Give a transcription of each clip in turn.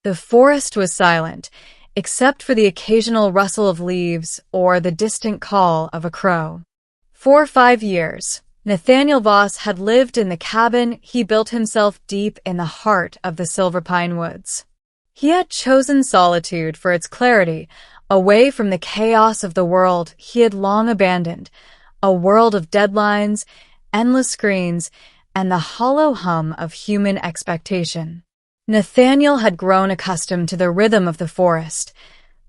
The forest was silent, except for the occasional rustle of leaves or the distant call of a crow. For 5 years, Nathaniel Voss had lived in the cabin he built himself deep in the heart of the Silver Pine Woods. He had chosen solitude for its clarity, away from the chaos of the world he had long abandoned, a world of deadlines, endless screens, and the hollow hum of human expectation. Nathaniel had grown accustomed to the rhythm of the forest,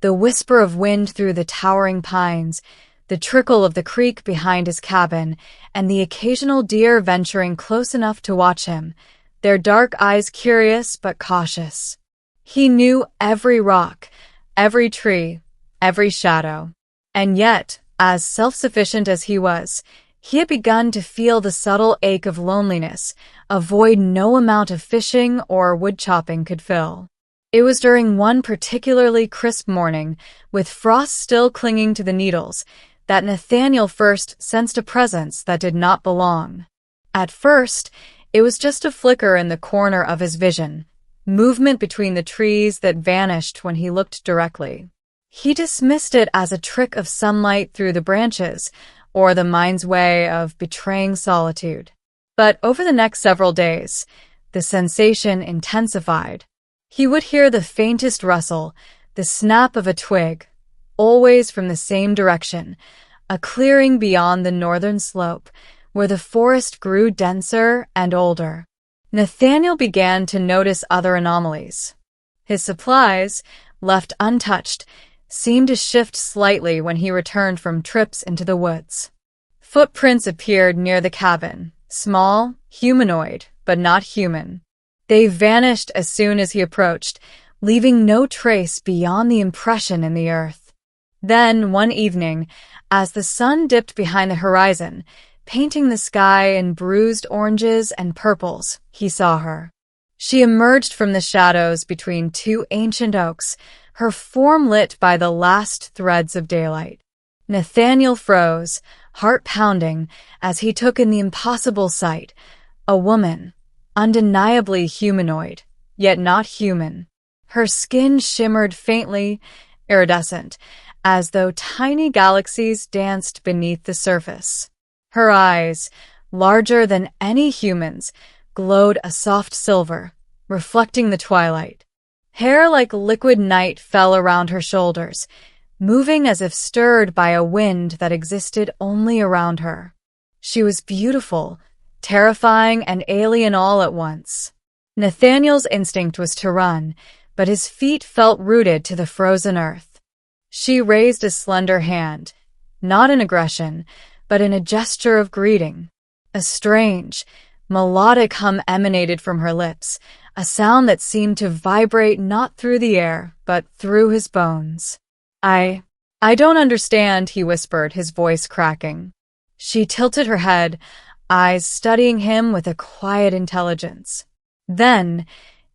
the whisper of wind through the towering pines, the trickle of the creek behind his cabin, and the occasional deer venturing close enough to watch him, their dark eyes curious but cautious. He knew every rock, every tree, every shadow. And yet, as self-sufficient as he was, he had begun to feel the subtle ache of loneliness, a void no amount of fishing or wood-chopping could fill. It was during one particularly crisp morning, with frost still clinging to the needles, that Nathaniel first sensed a presence that did not belong. At first, it was just a flicker in the corner of his vision, movement between the trees that vanished when he looked directly. He dismissed it as a trick of sunlight through the branches, or the mind's way of betraying solitude. But over the next several days, the sensation intensified. He would hear the faintest rustle, the snap of a twig, always from the same direction, a clearing beyond the northern slope, where the forest grew denser and older. Nathaniel began to notice other anomalies. His supplies, left untouched, seemed to shift slightly when he returned from trips into the woods. Footprints appeared near the cabin, small, humanoid, but not human. They vanished as soon as he approached, leaving no trace beyond the impression in the earth. Then, one evening, as the sun dipped behind the horizon, painting the sky in bruised oranges and purples, he saw her. She emerged from the shadows between two ancient oaks, her form lit by the last threads of daylight. Nathaniel froze, heart pounding, as he took in the impossible sight. A woman, undeniably humanoid, yet not human. Her skin shimmered faintly, iridescent, as though tiny galaxies danced beneath the surface. Her eyes, larger than any human's, glowed a soft silver, reflecting the twilight. Hair like liquid night fell around her shoulders, moving as if stirred by a wind that existed only around her. She was beautiful, terrifying, and alien all at once. Nathaniel's instinct was to run, but his feet felt rooted to the frozen earth. She raised a slender hand, not in aggression, but in a gesture of greeting. A strange, melodic hum emanated from her lips, a sound that seemed to vibrate not through the air, but through his bones. I don't understand, he whispered, his voice cracking. She tilted her head, eyes studying him with a quiet intelligence. Then,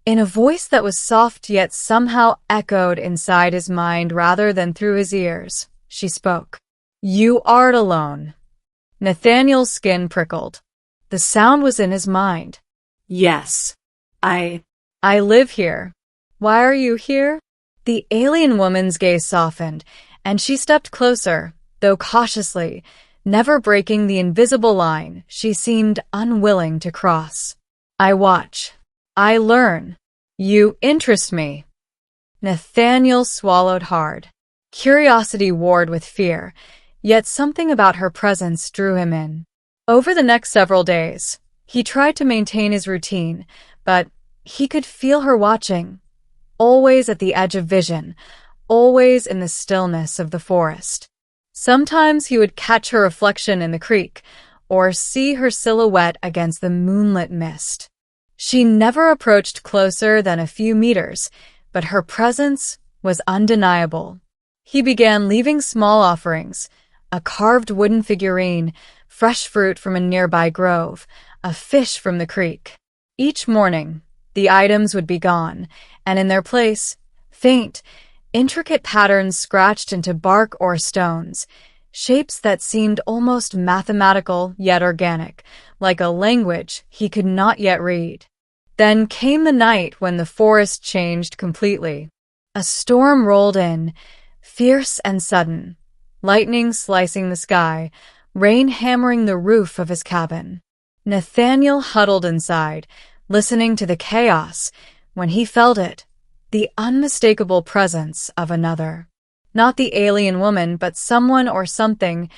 in a voice that was soft yet somehow echoed inside his mind rather than through his ears, she spoke. You aren't alone. Nathaniel's skin prickled. The sound was in his mind. Yes. I live here. Why are you here? The alien woman's gaze softened, and she stepped closer, though cautiously, never breaking the invisible line she seemed unwilling to cross. I watch. I learn. You interest me. Nathaniel swallowed hard. Curiosity warred with fear, yet something about her presence drew him in. Over the next several days, he tried to maintain his routine, but he could feel her watching, always at the edge of vision, always in the stillness of the forest. Sometimes he would catch her reflection in the creek, or see her silhouette against the moonlit mist. She never approached closer than a few meters, but her presence was undeniable. He began leaving small offerings, a carved wooden figurine, fresh fruit from a nearby grove, a fish from the creek. Each morning, the items would be gone, and in their place, faint, intricate patterns scratched into bark or stones, shapes that seemed almost mathematical yet organic, like a language he could not yet read. Then came the night when the forest changed completely. A storm rolled in, fierce and sudden, lightning slicing the sky, rain hammering the roof of his cabin. Nathaniel huddled inside, listening to the chaos, when he felt it, the unmistakable presence of another. Not the alien woman, but someone or something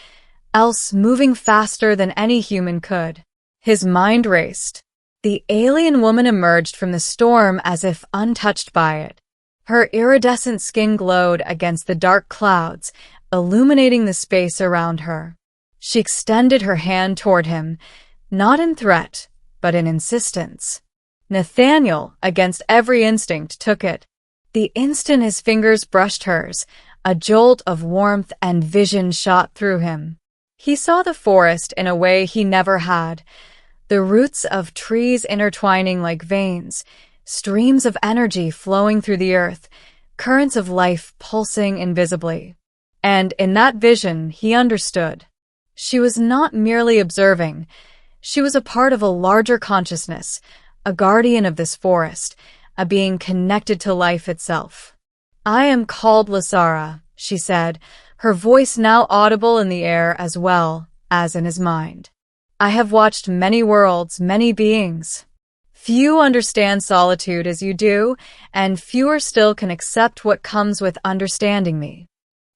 else moving faster than any human could. His mind raced. The alien woman emerged from the storm as if untouched by it. Her iridescent skin glowed against the dark clouds, illuminating the space around her. She extended her hand toward him, not in threat, but in insistence. Nathaniel, against every instinct, took it. The instant his fingers brushed hers, a jolt of warmth and vision shot through him. He saw the forest in a way he never had, the roots of trees intertwining like veins, streams of energy flowing through the earth, currents of life pulsing invisibly. And in that vision, he understood. She was not merely observing. She was a part of a larger consciousness, a guardian of this forest, a being connected to life itself. "I am called Lasara," she said, her voice now audible in the air as well as in his mind. "I have watched many worlds, many beings. Few understand solitude as you do, and fewer still can accept what comes with understanding me."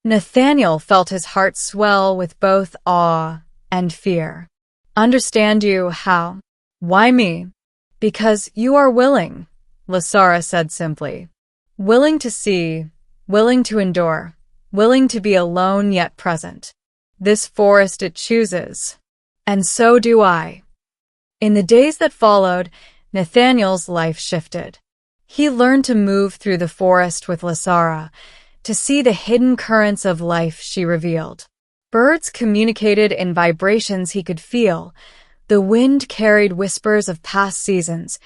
Nathaniel felt his heart swell with both awe and fear. "Understand you how? Why me?" "Because you are willing," Lasara said simply. "Willing to see, willing to endure, willing to be alone yet present. This forest it chooses. And so do I." In the days that followed, Nathaniel's life shifted. He learned to move through the forest with Lasara, to see the hidden currents of life she revealed. Birds communicated in vibrations he could feel. The wind carried whispers of past seasons.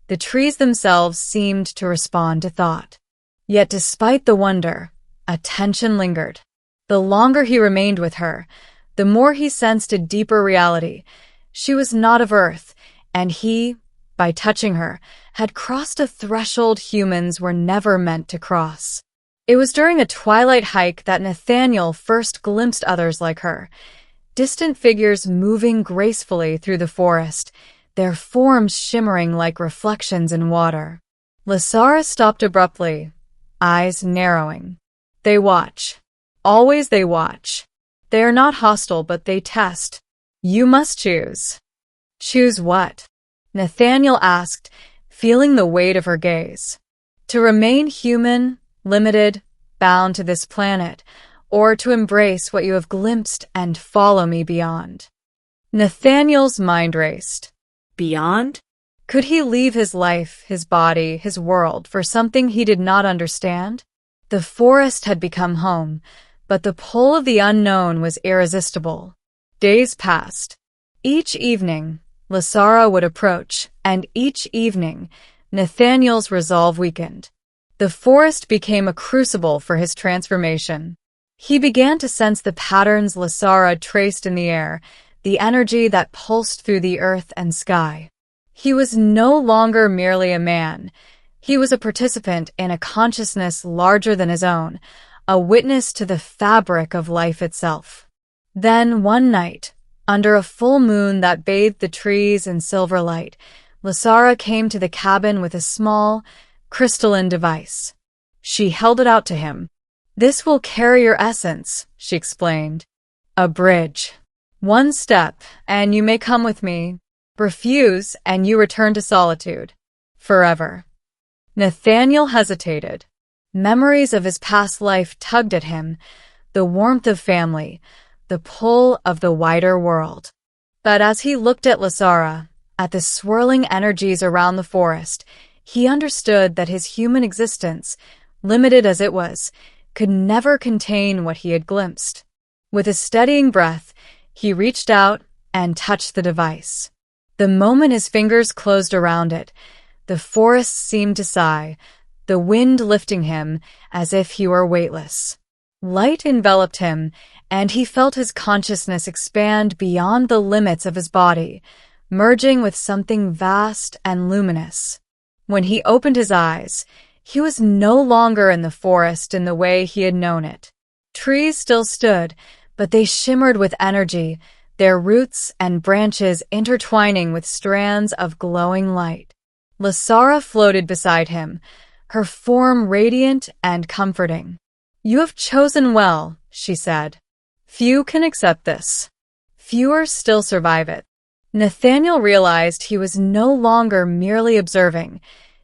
The trees themselves seemed to respond to thought. Yet despite the wonder, a tension lingered. The longer he remained with her, the more he sensed a deeper reality. She was not of Earth, and he, by touching her, had crossed a threshold humans were never meant to cross. It was during a twilight hike that Nathaniel first glimpsed others like her, distant figures moving gracefully through the forest, their forms shimmering like reflections in water. Lasara stopped abruptly, eyes narrowing. "They watch. Always they watch. They are not hostile, but they test. You must choose." "Choose what?" Nathaniel asked, feeling the weight of her gaze. "To remain human, limited, bound to this planet, or to embrace what you have glimpsed and follow me beyond." Nathaniel's mind raced. Beyond? Could he leave his life, his body, his world for something he did not understand? The forest had become home, but the pull of the unknown was irresistible. Days passed. Each evening, Lasara would approach, and each evening, Nathaniel's resolve weakened. The forest became a crucible for his transformation. He began to sense the patterns Lasara traced in the air, the energy that pulsed through the earth and sky. He was no longer merely a man. He was a participant in a consciousness larger than his own, a witness to the fabric of life itself. Then, one night, under a full moon that bathed the trees in silver light, Lasara came to the cabin with a small, crystalline device. She held it out to him. "This will carry your essence," she explained. "A bridge. One step, and you may come with me. Refuse, and you return to solitude. Forever." Nathaniel hesitated. Memories of his past life tugged at him, the warmth of family, the pull of the wider world. But as he looked at Lasara, at the swirling energies around the forest, he understood that his human existence, limited as it was, could never contain what he had glimpsed. With a steadying breath, he reached out and touched the device. The moment his fingers closed around it, the forest seemed to sigh, the wind lifting him as if he were weightless. Light enveloped him, and he felt his consciousness expand beyond the limits of his body, merging with something vast and luminous. When he opened his eyes, he was no longer in the forest in the way he had known it. Trees still stood, but they shimmered with energy, their roots and branches intertwining with strands of glowing light. Lasara floated beside him, her form radiant and comforting. "You have chosen well," she said. "Few can accept this. Fewer still survive it." Nathaniel realized he was no longer merely observing.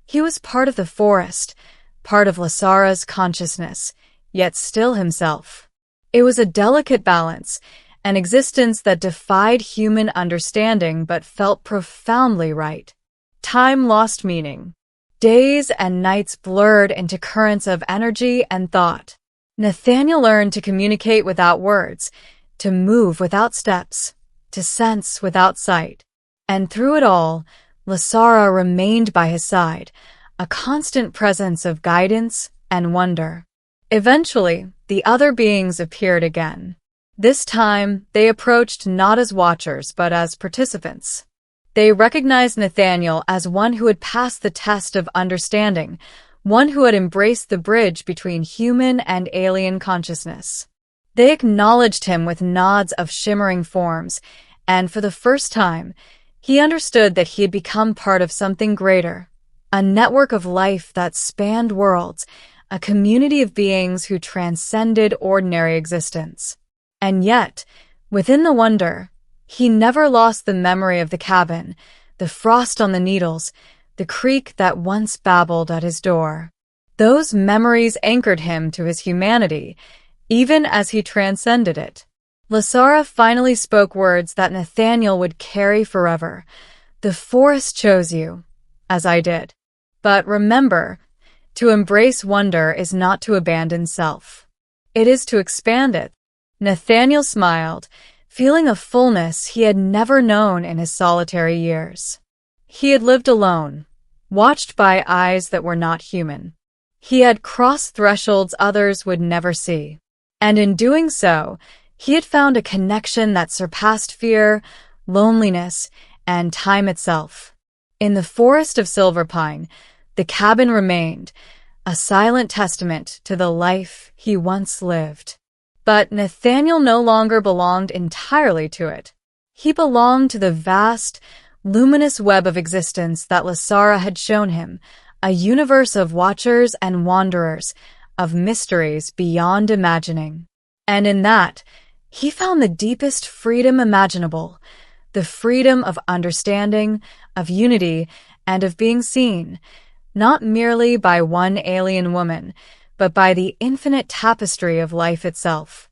He was part of the forest, part of Lasara's consciousness, yet still himself. It was a delicate balance, an existence that defied human understanding but felt profoundly right. Time lost meaning. Days and nights blurred into currents of energy and thought. Nathaniel learned to communicate without words, to move without steps, to sense without sight. And through it all, Lasara remained by his side, a constant presence of guidance and wonder. Eventually, the other beings appeared again. This time, they approached not as watchers but as participants. They recognized Nathaniel as one who had passed the test of understanding, one who had embraced the bridge between human and alien consciousness. They acknowledged him with nods of shimmering forms, and for the first time, he understood that he had become part of something greater, a network of life that spanned worlds, a community of beings who transcended ordinary existence. And yet, within the wonder, he never lost the memory of the cabin, the frost on the needles, the creek that once babbled at his door. Those memories anchored him to his humanity, even as he transcended it. Lasara finally spoke words that Nathaniel would carry forever. "The forest chose you, as I did. But remember, to embrace wonder is not to abandon self. It is to expand it." Nathaniel smiled, feeling a fullness he had never known in his solitary years. He had lived alone, watched by eyes that were not human. He had crossed thresholds others would never see. And in doing so, he had found a connection that surpassed fear, loneliness, and time itself. In the forest of Silverpine, the cabin remained, a silent testament to the life he once lived. But Nathaniel no longer belonged entirely to it. He belonged to the vast, luminous web of existence that Lasara had shown him, a universe of watchers and wanderers, of mysteries beyond imagining. And in that, he found the deepest freedom imaginable, the freedom of understanding, of unity, and of being seen, not merely by one alien woman, but by the infinite tapestry of life itself.